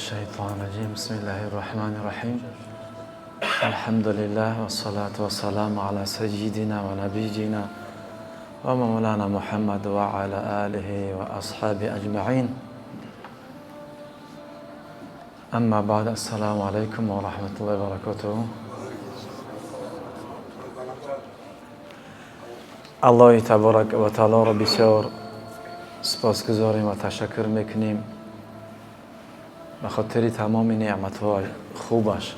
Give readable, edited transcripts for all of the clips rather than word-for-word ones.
الشيطان الرجيم بسم الله الرحمن الرحيم الحمد لله والصلاة والسلام على سيدنا ونبينا ومولانا محمد وعلى آله وأصحابه أجمعين أما بعد السلام عليكم ورحمة الله وبركاته. الله تبارک و تعالی را بسیار سپاسگزاریم و تشکر میکنیم به خاطر تمام نعمت‌های خوبش.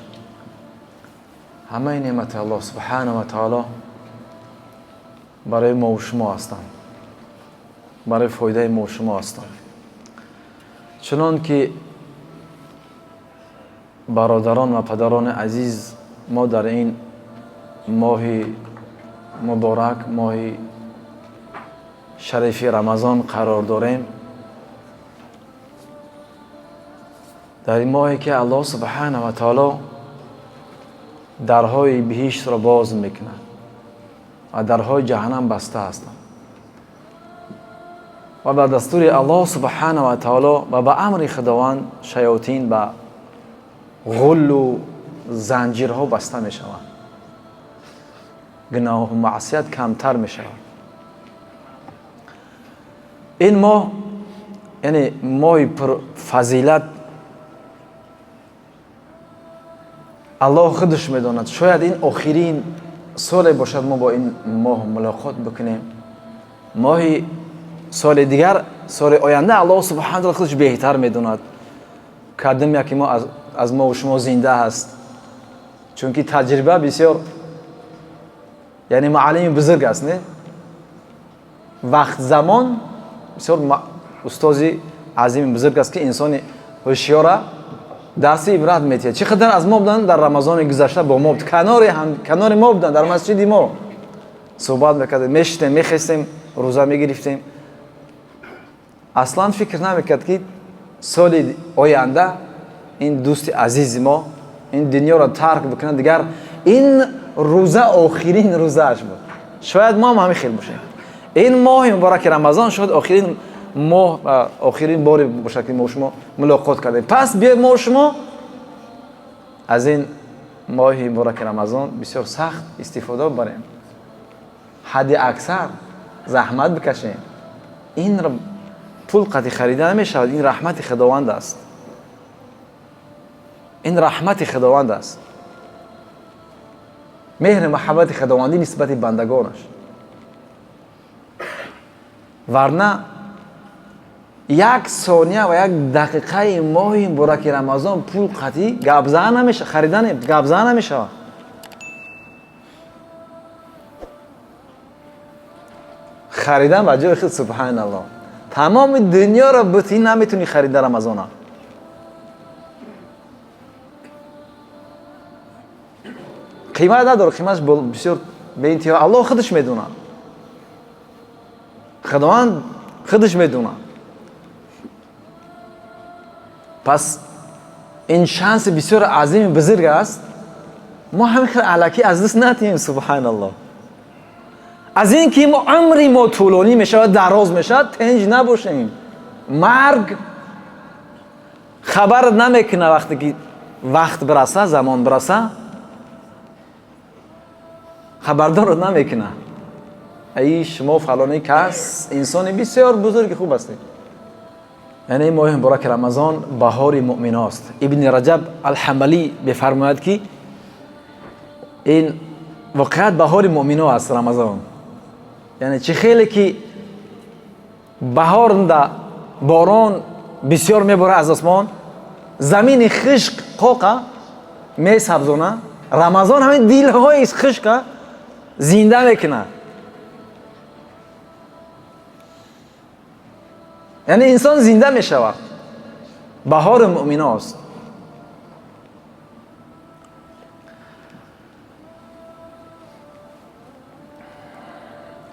همه نعمت الله سبحانه و تعالی برای ما و شما هستند، برای فایده ما و شما هستند. چنان که برادران و پدران عزیز، ما در این ماه مبارک، ماه شریف رمضان قرار داریم. در این ماهی که الله سبحانه و تعالی درهای بهشت را باز میکنه و درهای جهنم بسته هستند و به دستور الله سبحانه و تعالی و به امر خداوند شیاطین به غل و زنجیرها بسته میشوند، گناه و معصیت کمتر میشود. این ماه یعنی ماه پر فضیلت الله خودش میداند. شاید این آخرین سال باشد ما با این ماه ملاقات بکنیم. ماه سال دیگر، سال آینده الله سبحانه و تعالی خودش بهتر میداند. کدام یکی ما از ما و شما زنده هست، چون که تجربه بسیار یعنی معلم بزرگ است. نه وقت زمان بسیار استادی عظیم بزرگ است که انسان هوشیار درس عبرت میتید. چقدر از ما بودن در رمضان گذشته با ما بود، کنار ما بودن، در مسجد ما صحبت میکردیم، میشتیم، میخستیم، روزه میگرفتیم. اصلا فکر نمیکرد که سال آینده این دوست عزیز ما این دنیا را ترک بکنه. دیگر این روزه آخرین روزهش بود. شاید ما هم همین خیلی باشیم. این ماه مبارک رمضان شد آخرین ماه و آخرین بار باشه که ما شما ملاقات کردیم. پس بیاید ما شما از این ماه مبارک رمضان بسیار سخت استفاده بریم، حد اکثر زحمت بکشیم. این را پول قطعی خریده نمیشود. این رحمت خداوند است. این رحمت خداوند است، مهر محبت خداوندی نسبت بندگانش. ورنه یک ثانیه و یک دقیقه ماه مبارک رمضان پول قطعی گبزه نمیشه، خریدن گبزه نمیشه. خریدن به جای خود سبحان الله تمام دنیا را بتی نمیتونی خرید در رمضان. قیمت نداره، قیمتش بسیار به انتها الله خودش میدونه، خداوند خودش میدونه. پس این شانس بسیار عظیم بزرگ است. ما همین الکی از دست ندیم. سبحان الله. از این که ما عمری ما طولانی میشه و دراز میشه تنج نباشیم. مرگ خبر نمیکنه. وقتی که وقت برسه، زمان برسه، خبردار نمیکنه. ای شما فلانی کس انسان بسیار بزرگ خوب هستید. یعنی ماه مبارک رمضان بهار مؤمن است. ابن رجب الحنبلی بفرماید که این واقعا بهار مؤمن است رمضان. یعنی چه خیلی که بهار ده باران بسیار میباره از آسمان، زمین خشک قاقه میسبزونه. رمضان همین دلهای خشک زنده میکنه. یعنی انسان زنده میشود. بهار مؤمن است.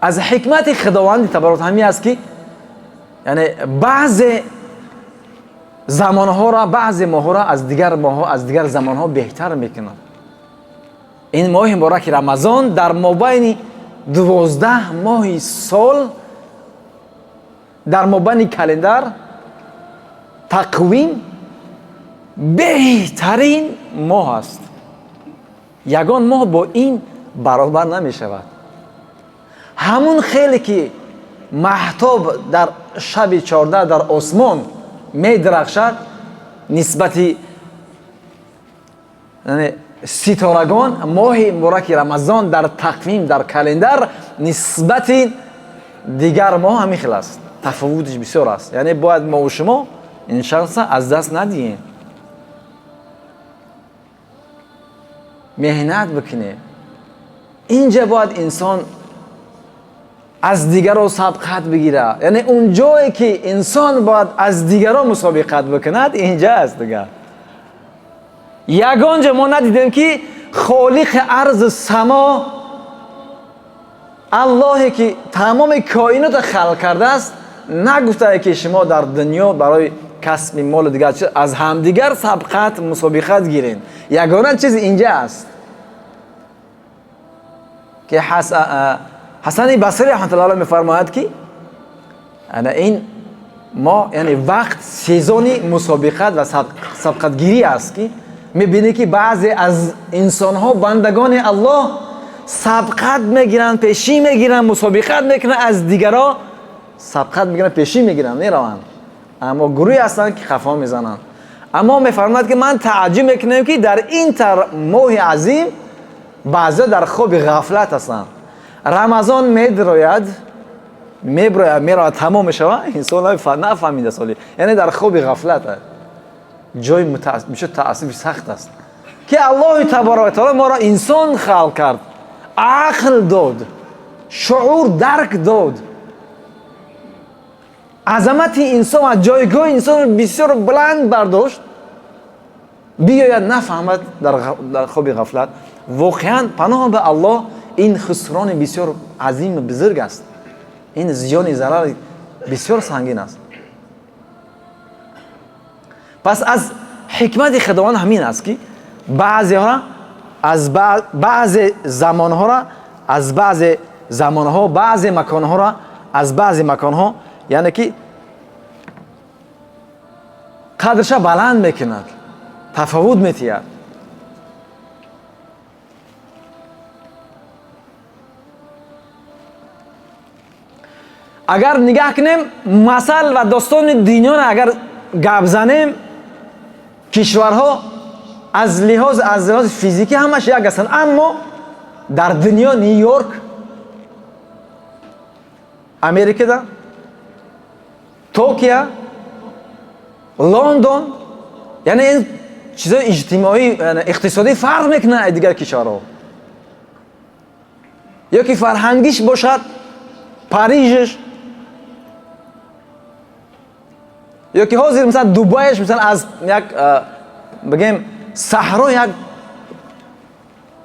از حکمت خداوند تبارک همی است که یعنی بعض زمانها را، بعض ماها را از دیگر ماها، از دیگر زمانها بهتر میکنه. این ماه مبارک رمضان در مابین 12 ماه سال، در مابین کلندر تقویم بهترین ماه است. یگان ماه با این برابر نمی شود. همون خیلی که مهتاب در شب 14 در آسمان می درخشد نسبتی یعنی ستارگان ماه مبارک رمضان در تقویم در کلندر نسبت دیگر ماه همین خیلی است، تفاوتش بسیار است. یعنی باید ما و شما این شانس از دست ندهیم، مهنت بکنیم. اینجا باید انسان از دیگران سبقت بگیره. یعنی اون جایی که انسان باید از دیگران مسابقت بکند اینجا است دیگه. یگان جا ما ندیدیم که خالق ارض سما اللهی که تمام کائنات خلق کرده است نگفته که شما در دنیا برای کسب مال دیگر از همدیگر سبقت مسابقت گیرین. یگانه چیز اینجا است که حسن بصری رحمت الله علیه میفرماید که این ما یعنی وقت سیزونی مسابقت و سبقت گیری است که میبینی که بعضی از انسان ها بندگان الله سبقت میگیرن، پیشی میگیرن، مسابقت میکنن، از دیگران سبقت میگیرن، پیشی میگیرن، میروند. اما گروهی هستن که خفا میزنن. اما میفرماید که من تعجب میکنم که در این ماه عظیم بعضی در خواب غفلت هستن. رمضان میدراید میرود تمام شود انسان نفهمیده سالی، یعنی در خواب غفلت هست. جای میشه تأثیر سخت است که الله تبارک و تعالی ما را انسان خلق کرد، عقل داد، شعور درک داد، عظمت انسان از جایگاه انسان بسیار بلند برداشت، بیاید نفهمد در خواب غفلت. واقعا پناه به الله این خسران بسیار عظیم و بزرگ است. این زیان ضرر بسیار سنگین است. پس از حکمت خداوند همین است که بعضی ها از بعضی زمان ها را از بعضی زمان ها، بعضی مکان ها را از بعضی مکان ها، یعنی که قدرش بلند میکند، تفاوت میتید. اگر نگاه کنیم مثل و داستان دنیا را اگر گپ زنیم، کشورها از لحاظ فیزیکی همش یک هستند، اما در دنیا نیویورک، امریکا، توکیو، لندن، یعنی این چیزای اجتماعی اقتصادی فرق میکنه دیگر کشورها. یا که فرهنگیش باشد پاریژش، یا که حاضر مثلا دوبایش مثلا از یک بگیم صحرا یک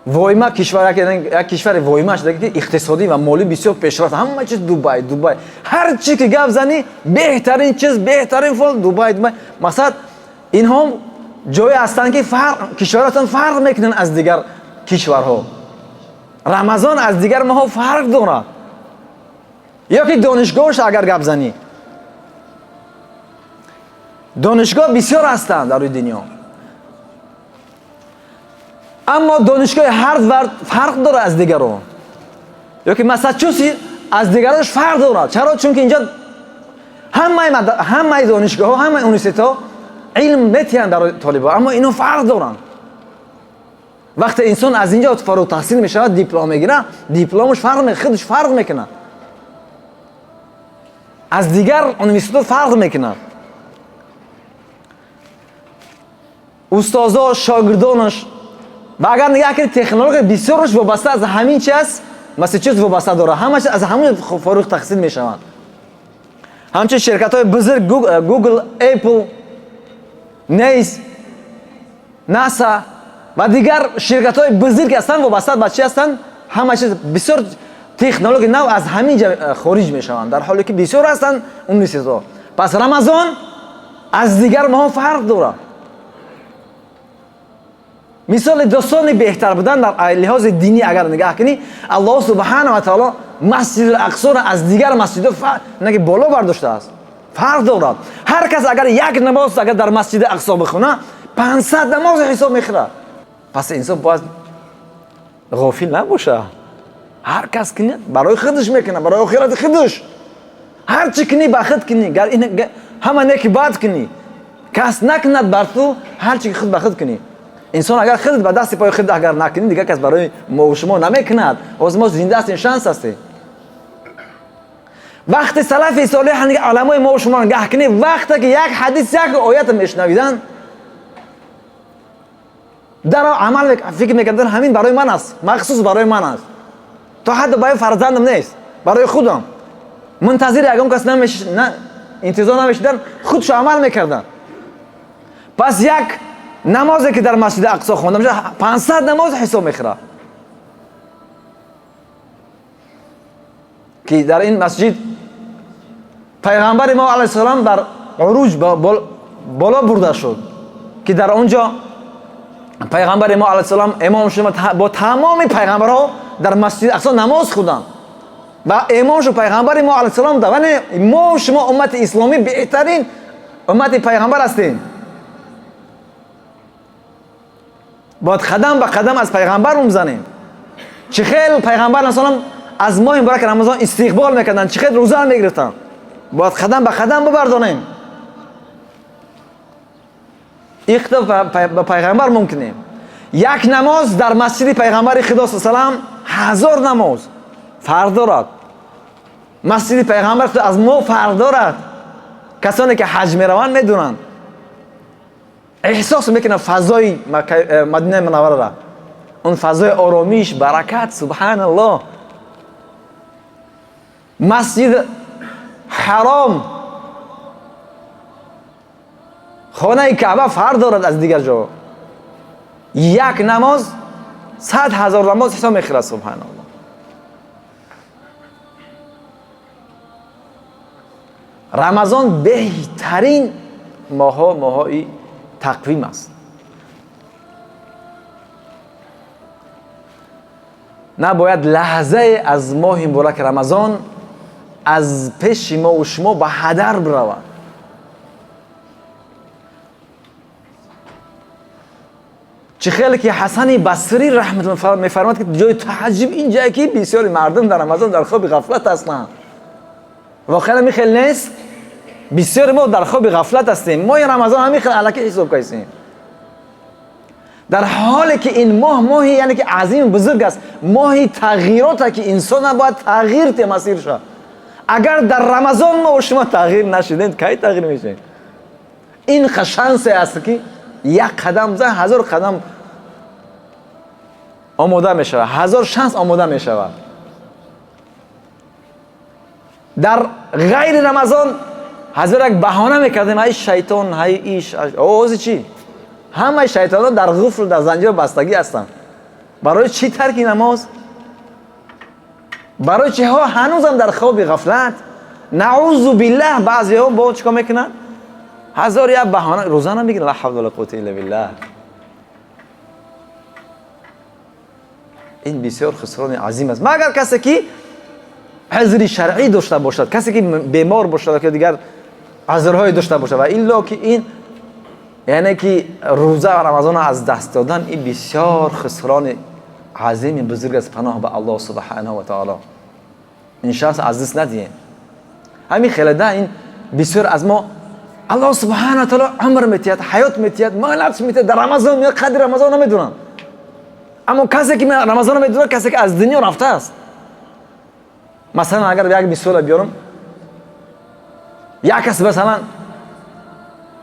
وایما کشور، یک کشور وایماش دیگه اقتصادی و مالی بسیار پیشرفته، همه چیز دوبای هر چی که گپ زنی بهترین چیز، بهترین فال دوبای. مثلا این هم جایی هستند که کشوراتون فرق میکنن از دیگر کشورها. رمضان از دیگر ماها فرق دارد. یا که دانشگاهش اگر گپ زنی، دانشگاه بسیار هستند در دنیا، اما دانشگاه هاروارد فرق داره از دیگران. یا که مساچوست از دیگرانش فرق داره. چرا؟ چون که اینجا همه دانشگاه ها، همه یونیورسیته ها علم میتین در طالبان، اما اینو فرق دارن. وقتی انسان از اینجا فارغ التحصیل میشه، دیپلم میگیره، دیپلمش خودش فرق میکنه، از دیگر یونیورسیته فرق میکنه. استادا، شاگردانش و اگر نگاه کنید تکنولوژی بسیارش وابسته از همین چیز است، مثل چیز وابسته داره، همه از همون فارغ التحصیل میشوند. همچنین شرکت های بزرگ گوگل، اپل، نیس، ناسا و دیگر شرکت های بزرگ هستند وابسته به چی هستند؟ همه چیز بسیار تکنولوژی نو از همین خارج میشوند، در حالی که بسیار هستند اون نیست. پس رمضان از دیگر ماه فرق داره. مثال داستان بهتر بودن در لحاظ دینی اگر نگاه کنی، الله سبحانه و تعالی مسجد الاقصی را از دیگر مسجدها نگه بالا برداشته است، فرق دارد. هر کس اگر یک نماز اگر در مسجد اقصی بخونه 50 500 نماز حساب میخوره. پس انسان باید غافل نباشه. هر کس کنه برای خودش میکنه، برای آخرت خودش. هر چی کنی با خود کنی. گر این همه نیکی بد کنی، کس نکند بر تو، هر چی خود با خود کنی. انسان اگر خودت به دست پای خود اگر نکنی، دیگه کس برای ما و شما نمیکند. از ما زنده است، شانس است. وقت سلف صالح علمای ما و شما نگاه کنی، وقتی که یک حدیث یک آیت میشنویدن در عمل فکر میکردن همین برای من است، مخصوص برای من است، تا حد برای فرزندم نیست، برای خودم. منتظر یکم کس نه انتظار نمیشدن، خودشو عمل میکردن. پس یک نمازی که در مسجد اقصی خوانده میشه 500 نماز حساب میخوره. که در این مسجد پیغمبر ما علیه السلام در عروج بالا برده شد که در اونجا پیغمبر ما علیه السلام امام شما با تمام پیغمبرها در مسجد اقصی نماز خوندند و امام شما پیغمبر ما علیه السلام ده. ما شما امت اسلامی بهترین امت پیغمبر هستیم. باید قدم به قدم از پیغمبر میزنیم. چه خیلی پیغمبر السلام از ماه مبارک رمضان استقبال میکردن، چه خیلی روزه میگرفتن. باید قدم به قدم ببردانیم. اقتدا به پیغمبر ممکنه. یک نماز در مسجد پیغمبر خدا صلی الله علیه و 1000 نماز فرق دارد. مسجد پیغمبر از ما فرق دارد. کسانی که حج میروند میدونند، احساس میکنن فضای مدینه منوره را، اون فضای آرامیش، برکت، سبحان الله. مسجد حرام، خانه کعبه فرق دارد از دیگر جا. یک نماز 100,000 نماز حساب میخوره. سبحان الله. رمضان بهترین ماهای تقویم است. نباید لحظه از ماه مبارک رمضان از پیش ما و شما به هدر برود. چه خیلی که حسن بصری رحمت الله میفرماد که جای تعجب این جایی که بسیاری مردم در رمضان در خواب غفلت هستند. واقعا می خیلی نیست. بسیاری ما در خواب غفلت هستیم. ما رمضان همین خیلی الکی حساب کردیم، در حالی که این ماه یعنی که عظیم بزرگ است، ماه تغییرات است که انسان باید تغییر ته مسیر شه. اگر در رمضان ما و شما تغییر نشدید کی تغییر میشه؟ این شانس است که یک قدم زن 1000 قدم آماده میشه، 1000 شانس آماده میشه. در غیر رمضان حضرت یک بهانه میکردیم، ای شیطان، ای ایش، اوزی چی؟ همه شیطان ها در غفل، در زنجیر بستگی هستند. برای چی ترک نماز؟ برای چه ها هنوزم در خواب غفلت؟ نعوذ بالله. بعضی ها با چیکار میکنن؟ 1000 یک بهانه روزانه میگن لا حول ولا قوة الا بالله. این بسیار خسران عظیم است. مگر کسی که عذر شرعی داشته باشد، کسی که بیمار باشد که دیگر عذرهای داشته باشد، و الا که این یعنی که روزه و رمضان از دست دادن، این بسیار خسران عظیم بزرگ است. پناه به الله سبحانه و تعالی. این شانس از دست ندید. همین خیلی این بسیار از ما الله سبحانه و تعالی عمر میتید، حیات میتید، مهلت میتید. در رمضان میاد، قدر رمضان نمیدونن. اما کسی که رمضان نمیدونه کسی که از دنیا رفته است. مثلا اگر یک مثال بیارم، یک کس مثلا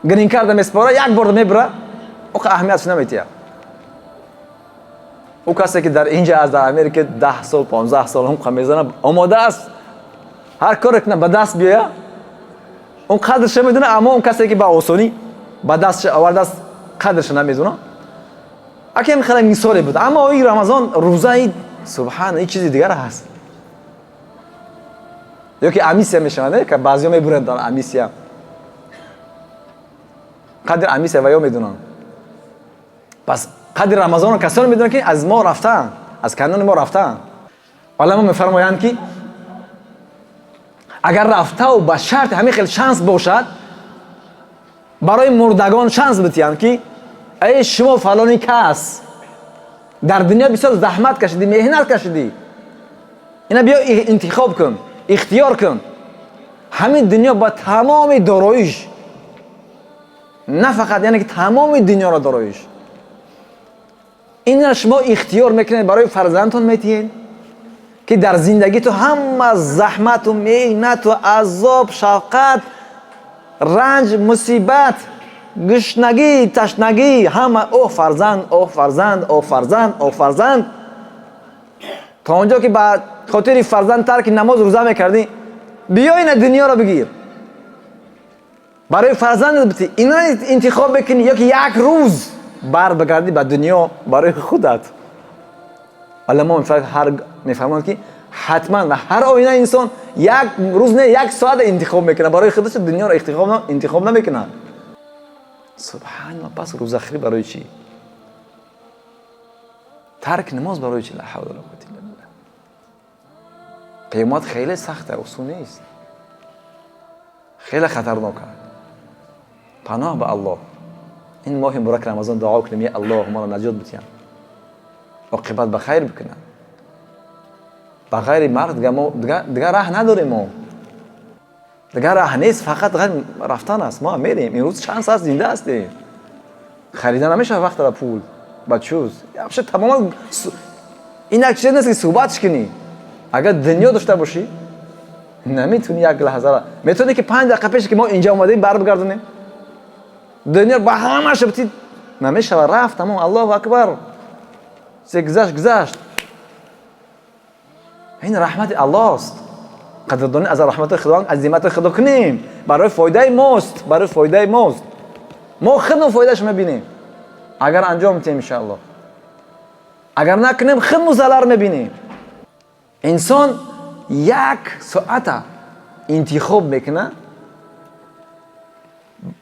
گرین کارت میسپاره، یک بار میبره، او که اهمیتش نمیتیه. او کسی که در اینجا از در امریکا 10 سال 15 سال هم قم میزنه، آماده است هر کاری کنه به دست بیایه، اون قدرش میدونه. اما اون کسی که با آسانی به دستش آورده است قدرش نمیدونه. اگه میخوام مثالی بود، اما این رمضان روزه سبحان این چیزی دیگر هست. یا که امیسیا میشونه که بعضیا میبرند در امیسیا، قدر امیسیا و یا میدونن. پس قدر رمضان رو کسانی میدونن که از ما رفتن، از کنون ما رفتن. علما میفرمایند که اگر رفته و به شرط همین خیلی شانس باشد، برای مردگان شانس بتیان که ای شما فلانی کس در دنیا بسیار زحمت کشیدی، مهنت کشیدی، اینا بیا انتخاب کن، اختیار کن. همین دنیا با تمام داراییش، نه فقط یعنی که تمام دنیا را داراییش، این شما اختیار میکنید برای فرزندتون میتین که در زندگی تو همه زحمت و مهنت و عذاب، شفقت، رنج، مصیبت، گشنگی، تشنگی، همه اوه فرزند، اوه فرزند، اوه فرزند، اوه فرزند، تا اونجا که بعد خاطر فرزند ترک نماز روزه میکردی، بیا این دنیا را بگیر برای فرزند بتی. اینا انتخاب بکنی یا که یک روز بر بگردی به دنیا برای خودت. علما میفهمند که حتما و هر آینه انسان یک روز نه یک ساعت انتخاب میکنه برای خودش، دنیا را انتخاب نمیکنه. سبحان الله. پس روزخری برای چی؟ ترک نماز برای چی؟ لا حول ولا قوة الا بالله. قیامت خیلی سخته، اصول نیست، خیلی خطرناکه. پناه به الله. این ماه مبارک رمضان دعا کنیم یا الله ما را نجات بدهیم، عاقبت بخیر بکنه. بغیر مرد دیگه راه نداریم. ما دیگه راه نیست، فقط رفتن است. ما میریم. این روز چند ساعت زنده هستیم، خریدن نمیشه وقت را پول با چوز. یه تماما این یک چیز نیست که صحبتش کنی. اگر دنیا داشته باشی نمیتونی یک لحظه را، میتونی که 5 دقیقه پیش که ما اینجا اومدیم بر بگردونیم دنیا با همه شبتی نمیشه و رفت تمام. الله اکبر. گذشت. این رحمت الله است. قدردانی از رحمت خدا، عظمت خدا کنیم. برای فایده ماست، برای فایده ماست. ما خودمون فایدهش میبینیم اگر انجام بدیم ان شاء الله. اگر نکنیم خودمون ضرر میبینیم. انسان یک ساعت انتخاب میکنه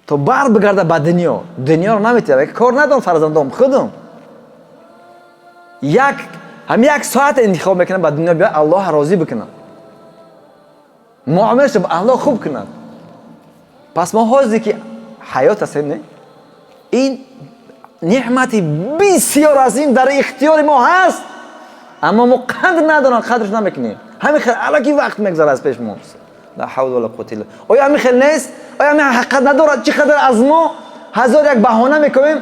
تو بر بگرده به دنیا رو نمیتونه. کار ندارم فرزندام خودم یک ساعت انتخاب میکنه به دنیا بیا الله راضی بکنه، معاملش با الله خوب کنه. پس ما حاضری که حیات هستیم، نه این نعمتی بسیار عظیم در اختیار ما هست، اما ما قدر نداریم، قدرش نمیکنیم. همین خیلی الکی وقت میگذره از پیش ما. لا حول ولا قوة الا بالله. آیا همین خیلی نیست؟ آیا همین حقیقت نداره؟ چقدر از ما هزار یک بهانه میکنیم،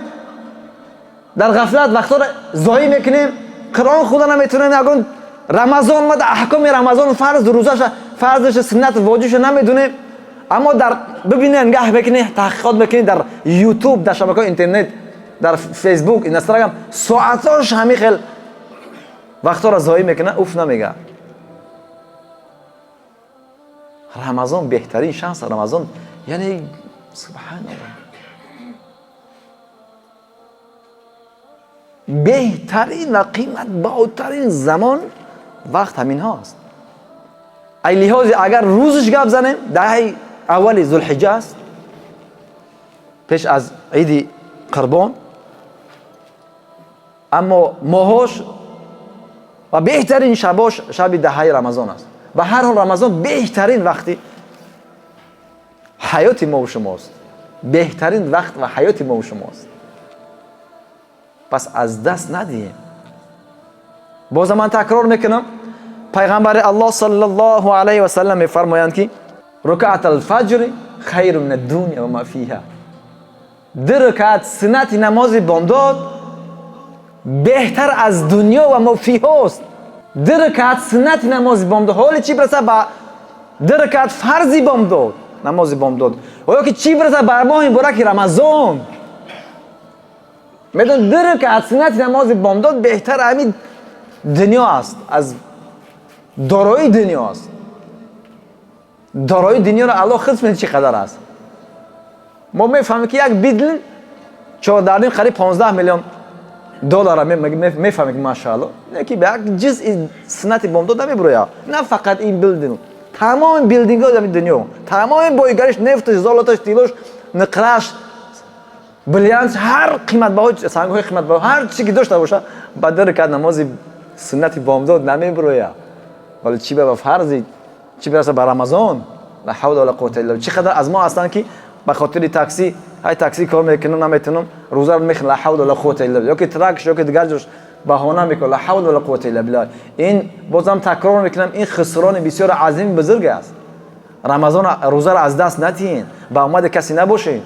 در غفلت وقتا را ضایع میکنیم. قرآن خدا نمیتونیم، اگر رمضان ما در احکام رمضان فرض روزش فرضش سنت واجبش نمیدونیم. اما در ببینید گه بکنید تحقیقات بکنید در یوتیوب، در شبکه‌های اینترنت، در فیسبوک، اینستاگرام، ساعتاش همین خیلی وقتا را ضایع میکنه، اوف نمیگه. رمضان بهترین شانس. رمضان یعنی سبحان الله بهترین و قیمت بالاترین زمان وقت همین هاست. ای لحاظ اگر روزش گپ زنیم دهه اول ذوالحجه است، پیش از عید قربان، اما ماهاش و بهترین شباش شب دهه رمضان است. به هر حال رمضان بهترین وقتی حیات ما و شماست، بهترین وقت و حیات ما و شماست. پس از دست ندیم. باز من تکرار میکنم، پیغمبر الله صلی الله علیه و سلم میفرمایند که رکعت الفجر خیر من الدنیا و ما فیها. 2 رکعت سنت نماز بامداد بهتر از دنیا و ما فیها است. 2 رکعت سنت نماز بامداد، حالا چی برسه به 2 رکعت فرضی بامداد، نماز بامداد، و یا که چی برسه به ماه مبارک رمضان. میدون 2 رکعت سنت نماز بامداد بهتر همین دنیا است، از دارایی دنیا است. دارایی دنیا را الله خود میدونه چقدر است. ما میفهمیم که یک بیدل 14 قریب 15 میلیون دلار میفهمیم که ماشاءالله یکی به یک جزء سنت بامداد نمیبره. نه فقط این بیلدینگ، تمام بیلدینگ ها در دنیا، تمام بایگرش، نفتش، زالاتش، تیلوش، نقرش، بلیانس، هر قیمت بهای سنگ های قیمت بها، هر چی که داشته باشه با 2 رکعت نماز سنت بامداد نمیبره. ولی چی به فرضی، چی برسه به رمضان؟ لا حول ولا قوة الا بالله. چقدر از ما هستن که به خاطر تاکسی های تاکسی کار میکنم نمیتونم روزه رو میخوام لا حول ولا قوت الا بالله یا که ترک یا که دیگر جوش بهانه میکنم لا حول ولا قوت الا بالله. این بازم تکرار میکنم این خسران بسیار عظیم بزرگ است. رمضان روزه رو از دست ندین، با امید کسی نباشین.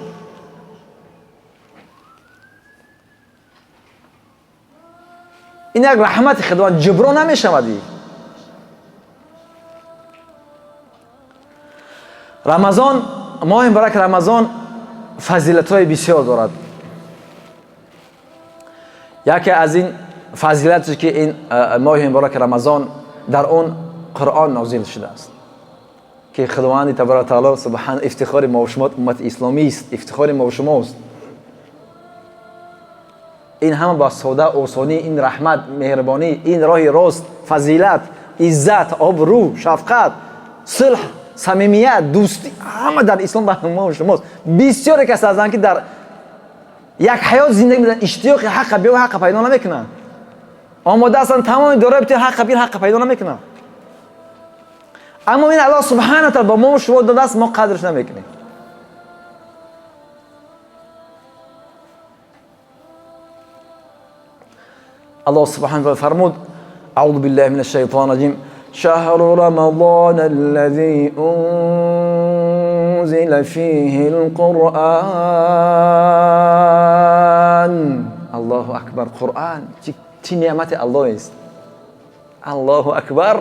این یک رحمت خداوند جبران نمیشود. رمضان ماه مبارک رمضان فضیلت‌های بسیار دارد. یکی از این فضیلتی که این ماه مبارک رمضان در اون قرآن نازل شده است که خداوند تبارک تعالی سبحان افتخار ما و شما امت اسلامی است، افتخار ما و شماست. این همه با ساده آسانی این رحمت مهربانی این راه راست فضیلت عزت آبرو شفقت صلح صمیمیت دوستی همه در اسلام به ما و شماست. بسیاری کس هستند که در یک حیات زندگی می‌کنند اشتیاق حق به حق پیدا نمیکنند، آماده هستند تمام دوره بتیر حق به حق پیدا نمیکنند، اما این الله سبحانه و تعالی با ما و شما داده است ما قدرش نمیکنیم. الله سبحانه و تعالی فرمود اعوذ بالله من الشیطان الرجیم شهر رمضان الذي انزل فيه القرآن. الله اکبر. قرآن چه نعمت الله است. الله اکبر.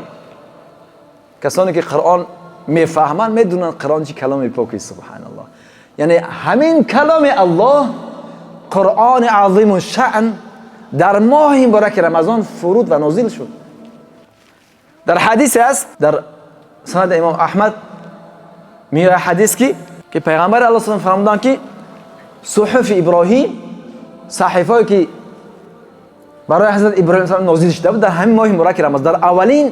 کسانی که قرآن میفهمند میدونن قرآن چه کلام پاکی است. سبحان الله. یعنی همین کلام الله قرآن عظیم الشأن در ماه مبارک رمضان فرود و نازل شد. در حدیث است در سند امام احمد میاد حدیث که پیغمبر الله صلی الله علیه و فرمودند که صحف ابراهیم صحیفه‌ای که برای حضرت ابراهیم صلی الله علیه و نازل شده بود در همین ماه مبارک رمضان در اولین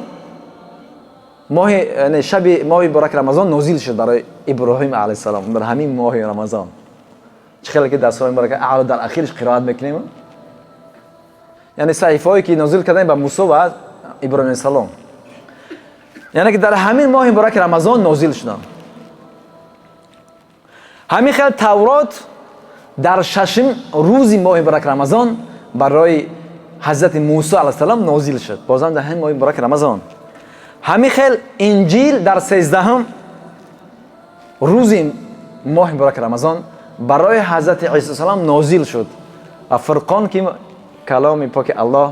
ماه یعنی شب ماه مبارک رمضان نازل شد برای ابراهیم علیه السلام در همین ماه رمضان. چه خیلی که در سوره مبارکه اعلی در اخیرش قرائت میکنیم یعنی صحیفه‌ای که نازل کردن به موسی و ابراهیم علیه السلام یعنی که در همین ماه مبارک رمضان نازل شدن. همین خیلی تورات در ششم روز ماه مبارک رمضان برای حضرت موسی علیه السلام نازل شد بازم در همین ماه مبارک رمضان. همین خیلی انجیل در 13 روز ماه مبارک رمضان برای حضرت عیسی السلام نازل شد و فرقان که کلام پاک الله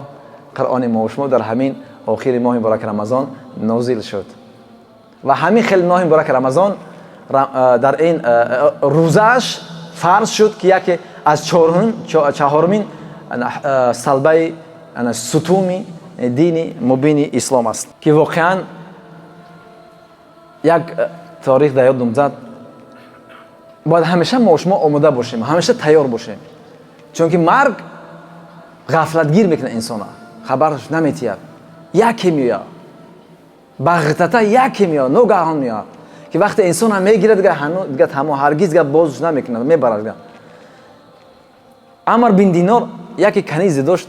قرآن ما و شما در همین آخر ماه مبارک رمضان نازل شد و همین خیلی ماه مبارک رمضان در این روزش فرض شد که یکی از چهارمین سلبه ستومی دین مبین اسلام است که واقعا یک تاریخ در یادم زد باید همیشه ما و شما آماده باشیم همیشه تیار باشیم چون که مرگ غفلتگیر میکنه انسان خبرش نمیتید یکی میاد بغتتا یکی میاد ناگهان میاد که وقتی انسان هم میگیره دیگه تمام هرگز دیگه بازش نمیکنه میبره دیگه. عمر بن دینار یکی کنیزی داشت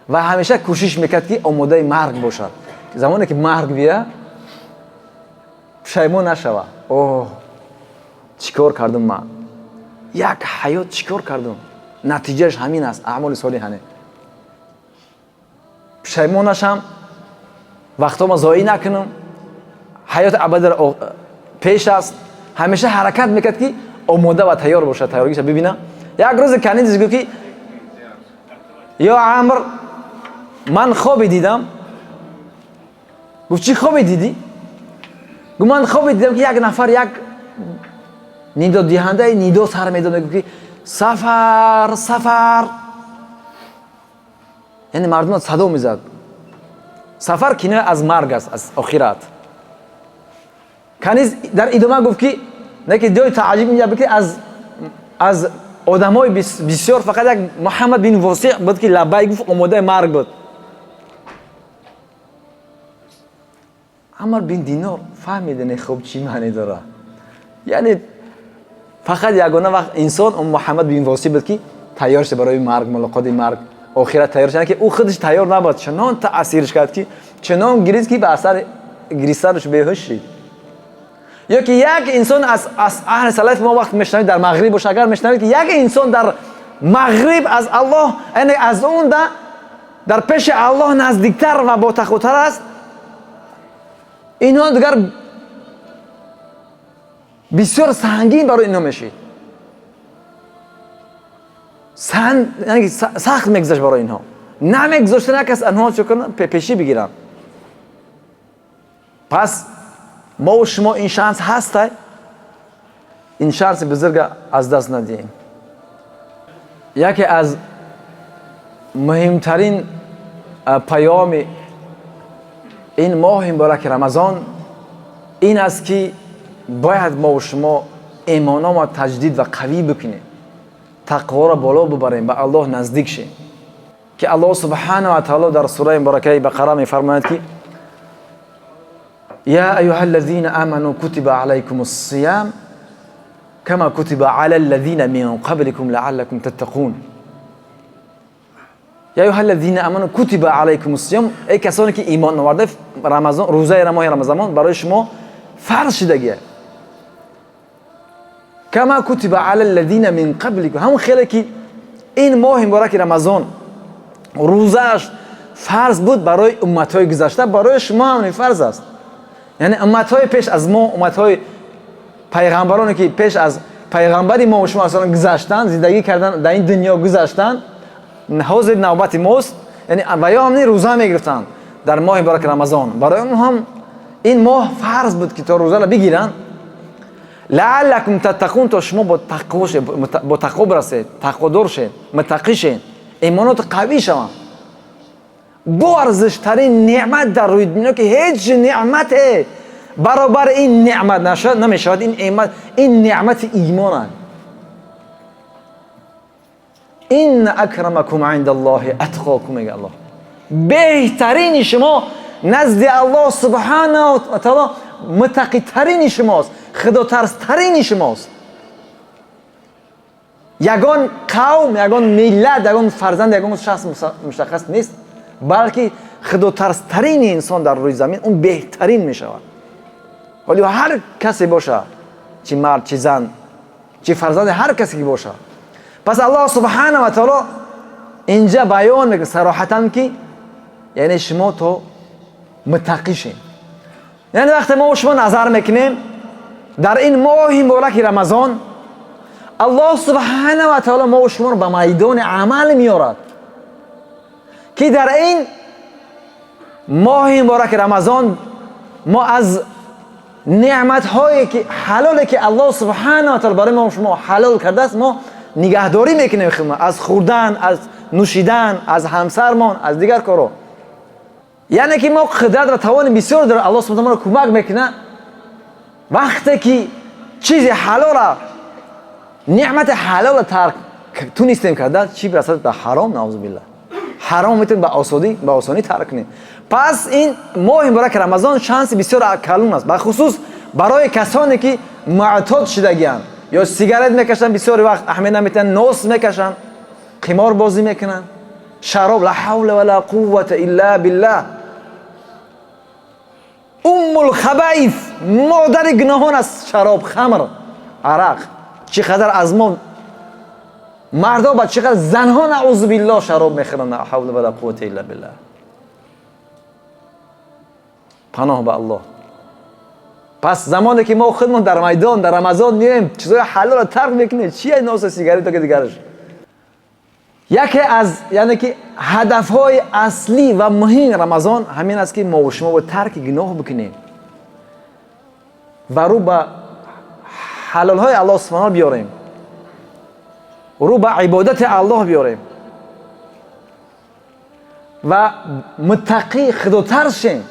و همیشه کوشش میکرد که آماده مرگ باشد زمانی که مرگ بیاد پشیمون نشود اوه چیکار کردم من یک حیات چیکار کردم نتیجهش همین است اعمال صالحانه پشیمون نشم وقتا ما ضایع نکنم حیات ابد پیش است همیشه حرکت میکرد که آماده و تیار باشه تیارگیش ببینم. یک روز کنیز گفت که یا عمر من خوابی دیدم. گفت چی خوابی دیدی؟ گفت من خوابی دیدم که یک نفر یک نیدا دهنده نیدا سر میداد گفت که سفر سفر یعنی مردم صدا میزد سفر کنایه از مرگ است از آخرت. کنیز در ادامه گفت که نه که جای تعجب میاد که از آدمای بسیار فقط یک محمد بن واسع بود که لبیک گفت آماده مرگ بود. عمر بن دینار فهمیدن خوب چی معنی داره یعنی فقط یگانه وقت انسان اون محمد بن واسع بود که تیار شه برای مرگ ملاقات مرگ آخرت تیار شه که او خودش تیار نبود چنان تاثیرش کرد که چنان گریز که به اثر گریستنش بیهوش شد. یا که یک انسان از اهل سلف ما وقت میشنوید در مغرب باشه، اگر میشنوید که یک انسان در مغرب از الله، یعنی از اون در پیش الله نزدیکتر و با تقواتر است، اینها دیگر بسیار سنگین برای اینها میشید، یعنی سخت میگذشت برای اینها، نمیگذاشته نه کس آنها چه کنن پیشی بگیرن. پس ما و شما این شانس هسته، این شانس بزرگ از دست ندیم. یکی از مهمترین پیام این ماه مبارک رمضان این است که باید ما و شما ایمان ما تجدید و قوی بکنیم، تقوا را بالا ببریم، به الله نزدیک شیم. که الله سبحانه و تعالی در سوره مبارکه بقره میفرماید که یا ایها الذین آمنوا کتب علیکم الصیام کما کتب علی الذین من قبلکم لعلکم تتقون. یا ایها الذین آمنوا کتب علیکم الصیام، ای کسانی که ایمان آورده، رمضان، روزه ماه رمضان برای شما فرض شدگیه. کما کتب علی الذین من قبلکم، همون خیلی که این ماه مبارک رمضان روزش فرض بود برای امتهای گذشته، برای شما هم فرض است. یعنی امتهای پیش از ما، امتهای پیغمبرانی که پیش از پیغمبری ما و شما اصلا گذشتن، زندگی کردن در این دنیا گذشتن، حاضر نوبت ماست، یعنی و یا هم روزه میگرفتن در ماه مبارک رمضان، برای اون هم این ماه فرض بود که تا روزه را بگیرن. لعلکم تتقون، تا شما با تقوا برسید، تقوادار شید، متقی شید، ایمانات قوی شوند. با ارزشترین نعمت در روی دنیا که هیچ نعمت برابر این نعمت نمیشود، این نعمت ایمان. این اکرمکم عند الله اتقاکم، میگه الله بهترین شما نزد الله سبحانه و تعالی متقی ترین شماست، خدا ترس ترین شماست. یگان قوم، یگان ملت، یگان فرزند، یگان شخص مشخص نیست، بلکه خدا ترس ترین انسان در روی زمین اون بهترین می شود. ولی هر کسی باشه، چه مرد چه زن چه فرزند، هر کسی که باشه. پس الله سبحانه و تعالی اینجا بیان میکنه صراحتاً که یعنی شما تو متقی شین. یعنی وقتی ما و شما نظر میکنیم در این ماه مبارک رمضان، الله سبحانه و تعالی ما و شما رو به میدان عمل میارد که در این ماه مبارک رمضان ما از نعمت هایی که حلالی که الله سبحانه و تعالی برای ما و شما حلال کرده است ما نگهداری میکنیم، از خوردن، از نوشیدن، از همسرمان، از دیگر کارو. یعنی که ما قدرت و توان بسیار داره، الله سبحانه و تعالی کمک میکنه. وقتی که چیز حلال، نعمت حلال ترک تونستیم کردن، چی برسد به حرام، نعوذ بالله، حرام میتونیم به آسانی ترک کنیم. پس این ماه مبارک رمضان شانس بسیار کلان است، بخصوص برای کسانی که معتاد شدگی‌اند، یا سیگارت میکشن، بسیاری وقت اهمیت نمیدن، نوس میکشن، قمار بازی میکنن، شراب، لا حول ولا قوة الا بالله، ام الخبائث، مادر گناهان است شراب، خمر، عرق. چقدر از ما مردا و چقدر زنها نعوذ بالله شراب میخورن، لا حول ولا قوة الا بالله. پناه به الله. پس زمانی که ما خودمون در میدان در رمضان میایم چیزای حلال رو ترک میکنیم، چیه نوس سیگاری تا که دیگرش. یکی از یعنی که هدفهای اصلی و مهم رمضان همین است که ما و شما با ترک گناه بکنیم و رو به حلال های الله سبحانه بیاریم، رو به عبادت الله بیاریم و متقی خدا ترس شیم.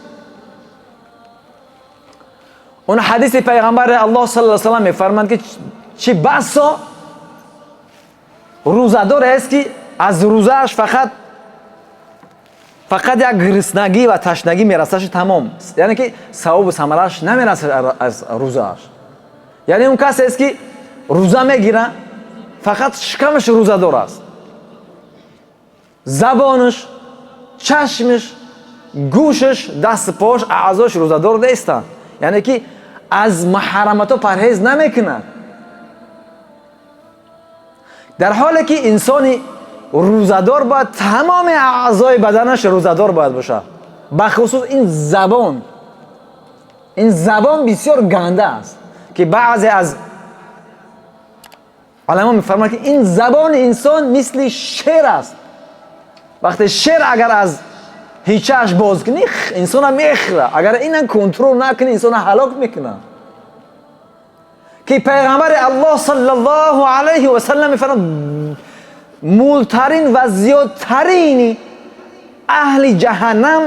اون حدیث پیغمبر الله صلی الله علیه و سلم میفرماند که چه بسا روزه‌دار است که از روزه‌اش فقط یک گرسنگی و تشنگی میرسهش تمام، یعنی که ثواب و ثمره‌اش نمیرسه از روزه‌اش. یعنی اون کسی است که روزه میگیره فقط شکمش روزه‌دار است، زبانش، چشمش، گوشش، دست پاش، اعضاش روزه‌دار نیستند. یعنی که از محرمات پرهیز نمیکند، در حالی که انسانی روزدار باید تمام اعضای بدنش روزدار باید باشه. بخصوص این زبان بسیار گنده است که بعضی از علما میفرمایند که این زبان انسان مثل شیر است. وقتی شیر اگر از هیچش باز کنی انسان میخوره، اگر این کنترل نکنی انسان هلاک میکنه. که پیغمبر الله صلی الله علیه و سلم میفرماید مولترین و زیادترین اهل جهنم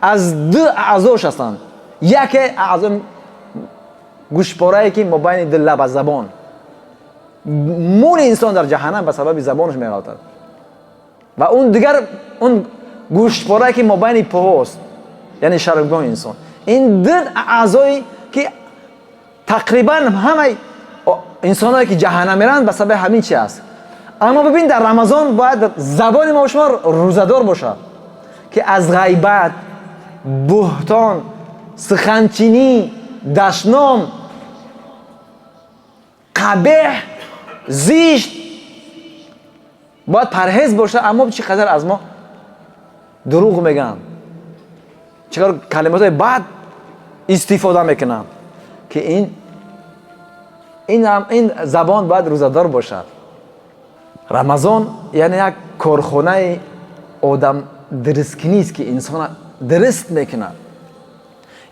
از دو اعضاش هستند. یکی اعضا گوشپاره‌ای که مابین دل لب و زبان، مول انسان در جهنم به سبب زبانش میغلطد، و اون دیگر اون گوشپاره‌ای که مابین پاهاست یعنی شرمگاه انسان. این دو اعضایی که تقریبا همه انسانایی که جهنم میرن به سبب همین چی است. اما ببین در رمضان باید زبان ما و شما روزدار باشه که از غیبت، بهتان، سخنچینی، دشنام، قبیح، زشت باید پرهیز باشه. اما چقدر از ما دروغ میگن، چقدر کلمات بد استفاده میکنن که این زبان باید روزدار باشد. رمضان یعنی یک کارخانه آدم درستکنی است که انسان درست میکنه.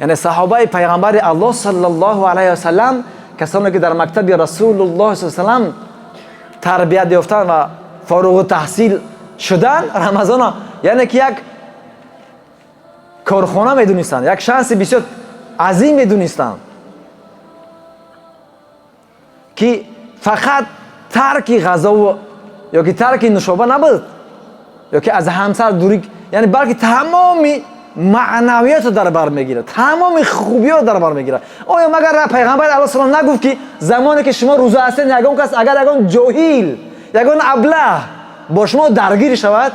یعنی صحابه پیغمبر الله صلی الله علیه و سلم، کسانی که در مکتب رسول الله صلی الله علیه و سلم تربیت یافتن و فارغ تحصیل شدن، رمضان یعنی که یک کارخانه میدونستند، یک شانس بسیار عظیم میدونستند که فقط ترک غذا و یا که ترک نوشابه نبود یا که از همسر دوری، یعنی بلکه تمام معنویات رو در بر میگیره، تمام خوبی رو در بر میگیره. آیا مگر پیغمبر علیه السلام نگفت که زمانی که شما روزه هستید یگان کس اگر یگان جاهل، یگان ابله با شما درگیر شود،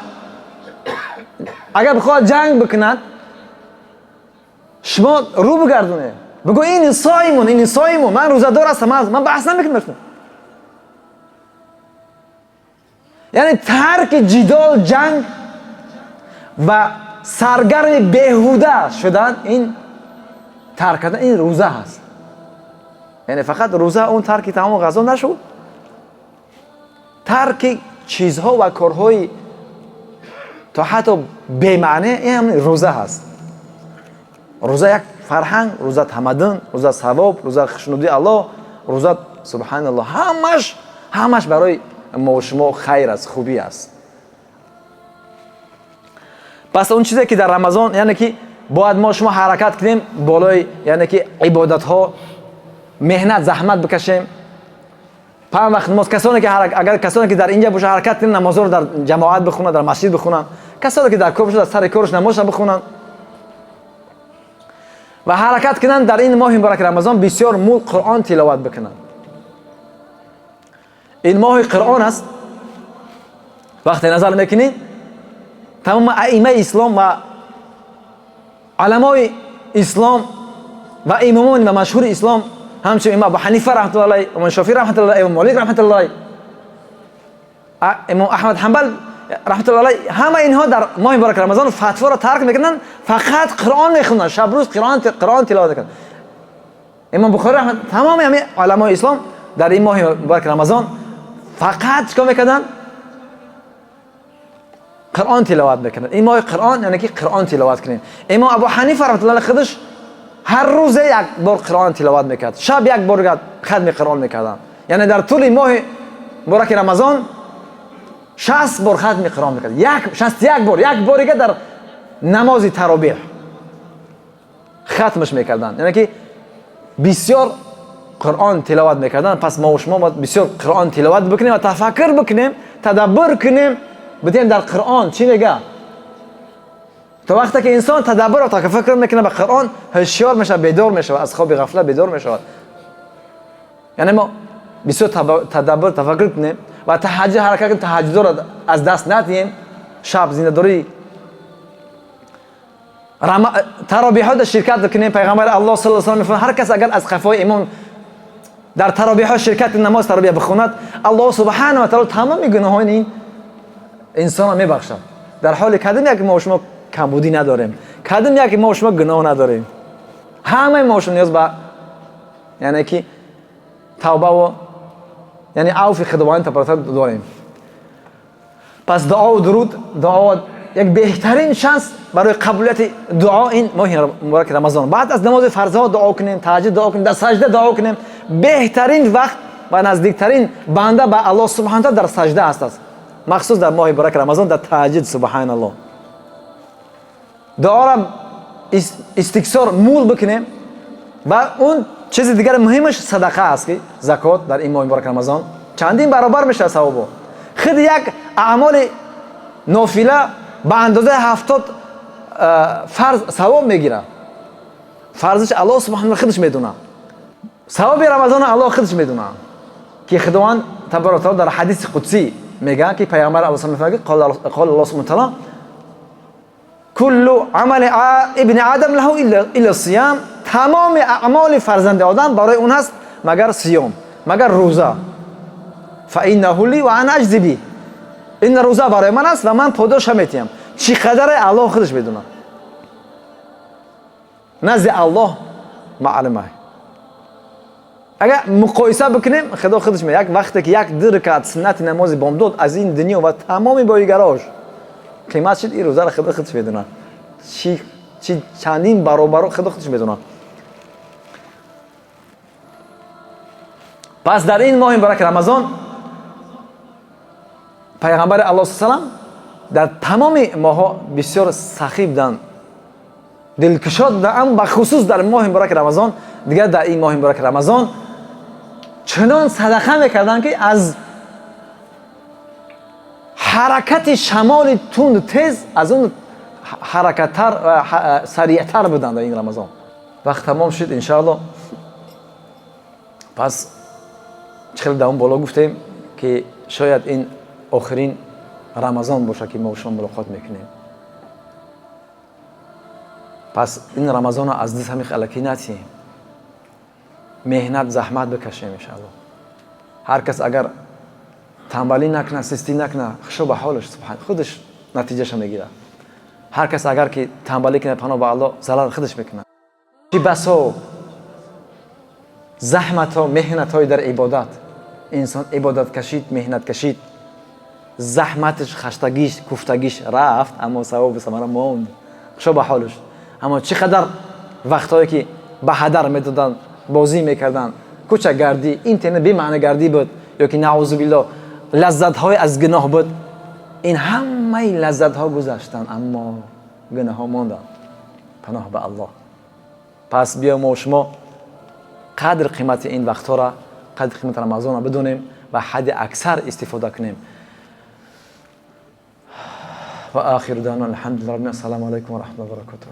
اگر بخواد جنگ بکند شما رو بگردونه بگو این صایمون من روزه دار هستم، من بحث نمیکنم. یعنی ترک جدال، جنگ و سرگرم بیهوده شدن، این ترک کردن این روزه هست. یعنی فقط روزه اون ترک تمام غذا نشد، ترک چیزها و کارهای تا حتی بی‌معنی، این هم روزه هست. روزه یک فرهنگ، روزه تمدن، روزه ثواب، روزه خشنودی الله، روزه سبحان الله، همش برای ما و شما خیر است، خوبی است. پس اون چیزی که در رمضان یعنی که باید ما شما حرکت کنیم بالای، یعنی که عبادت ها مهنت زحمت بکشیم. 5 وقت نماز، اگر کسانی که در اینجا باشه حرکت کنن، نماز رو در جماعت بخونن، در مسجد بخونن. کسانی که در کار باشه در سر کارش نماز بخونن و حرکت کنن. در این ماه مبارک رمضان بسیار مول قرآن تلاوت بکنن. این ماه قرآن است. وقتی نظر میکنید تمام ائمه اسلام و علمای اسلام و امامان و مشهور اسلام، همچنین امام ابو حنیفه رحمت الله علیه، امام شافعی رحمت الله علیه، امام مالک رحمت الله علیه، امام احمد حنبل رحمت الله علیه، همه اینها در ماه مبارک رمضان فتوا را ترک میکنن، فقط قرآن میخونن، شب روز قرآن تلاوت میکنن. امام بخاری رحمت، تمام همه علمای اسلام در این ماه مبارک رمضان فقط چیکار میکنن؟ قرآن تلاوت میکنن. این ماه قرآن یعنی که قرآن تلاوت کنیم. امام ابو حنیفه رحمت الله علیه خودش هر روز یک بار قرآن تلاوت میکرد، شب یک بار ختم قرآن میکردن. یعنی در طول ماه مبارک رمضان 60 بار ختم قرآن میکرد. 61 بار، یک بار دیگه در نماز تراویح ختمش میکردن. یعنی که بسیار قرآن تلاوت میکردن. پس ما و شما باید بسیار قرآن تلاوت بکنیم و تفکر بکنیم، تدبر کنیم، بدیم در قرآن چی میگه. تا وقتی که انسان تدبر و تفکر میکنه به قرآن، هوشیار میشه، بیدار میشه، از خواب غفلت بیدار میشه. یعنی ما بسیار تدبر تفکر کنیم و تهجد حرکت کنیم، تهجد رو از دست ندیم. شب زنده‌داری تراویح ها شرکت کنیم. پیغمبر الله صلی الله علیه و سلم هر کس اگر از خفای امام در تراویح ها شرکت نماز تراویح بخواند، الله سبحانه و تعالی تمام گناهان این انسان را میبخشد. در حالی کدام یک ما و شما کمبودی نداریم، کدام یک ما و شما گناه نداریم. همه ما و شما نیاز به یعنی که توبه و یعنی عفو خداوند تبارک داریم. پس دعا و درود، دعا یک بهترین شانس برای قبولیت دعا این ماه مبارک رمضان. بعد از نماز فرض ها دعا کنیم، تهجد دعا کنیم، در سجده دعا کنیم. بهترین وقت و نزدیکترین بنده به الله سبحانه تعالی در سجده است، مخصوص در ماه مبارک رمضان در تهجد. سبحان الله. دعا را استکثار مول بکنیم. و اون چیز دیگر مهمش صدقه است که زکات در این ماه مبارک رمضان چندین برابر میشه ثواب. خود یک اعمال نافله به اندازه 70 فرض ثواب میگیره. فرضش الله سبحانه خودش میدونه. ثواب رمضان الله خودش میدونه که خداوند تبارک و تعالی در حدیث قدسی میگه که پیامبر الله صلی الله علیه و آله قال الله سبحانه و تعالی كل عمل ابن آدم له الا الصيام. تمام اعمال فرزند آدم برای اون هست مگر صیام، مگر روزه. فانه لی و انا اجزی به. این روزه برای من است و من پاداش میدم. چقدر الله خودش میدونه. نزد الله معلومه. اگر مقایسه بکنیم خدا خودش میگه یک وقتی که یک رکعت سنت نماز بامداد از این دنیا و تمام بایگراش قیمت شد، این روزه را خدا خودش میدونه. چی چندین برابر خدا خودش میدونه. پس در این ماه مبارک رمضان پیغمبر الله صلی الله علیه و در تمام ماها بسیار سخی بودند، دلکشا بودند، اما بخصوص در ماه مبارک رمضان دیگر در این ماه مبارک رمضان چنان صدقه میکردند که از حرکت شمال تند تیز از اون حرکت‌تر و سریعتر بودند در این رمضان. وقت تمام شد انشاءالله. پس چقدر در اون بالا گفتیم که شاید این آخرین رمضان باشه که ما و شما ملاقات میکنیم. پس این رمضان از دست همین الکی نتیم، مهنت زحمت بکشیم انشاءالله. هر کس اگر تنبلی نکنه، سستی نکنه، خشو به حالش سبحان خودش نتیجهش میگیره. هر کس اگر که تنبلی کنه پناه به الله ضرر خودش میکنه. چی بسا زحمت ها مهنت های در عبادت، انسان عبادت کشید، مهنت کشید، زحمتش خستگیش کوفتگیش رفت اما ثواب ثمره موند. خشو به حالش. اما چقدر وقتایی که به هدر میدادن، بازی میکردن، کوچک گردی، اینترنت بی معنی گردی بود یا که نعوذ بالله لذت های از گناه بود، این همه لذت ها گذشتن اما گناه ها ماندن. پناه به الله. پس بیا ما و شما قدر قیمت این وقت ها را، قدر قیمت رمضان را بدونیم و حد اکثر استفاده کنیم. و آخر دعوانا الحمد لله رب العالمین. السلام علیکم و رحمت الله و برکاته.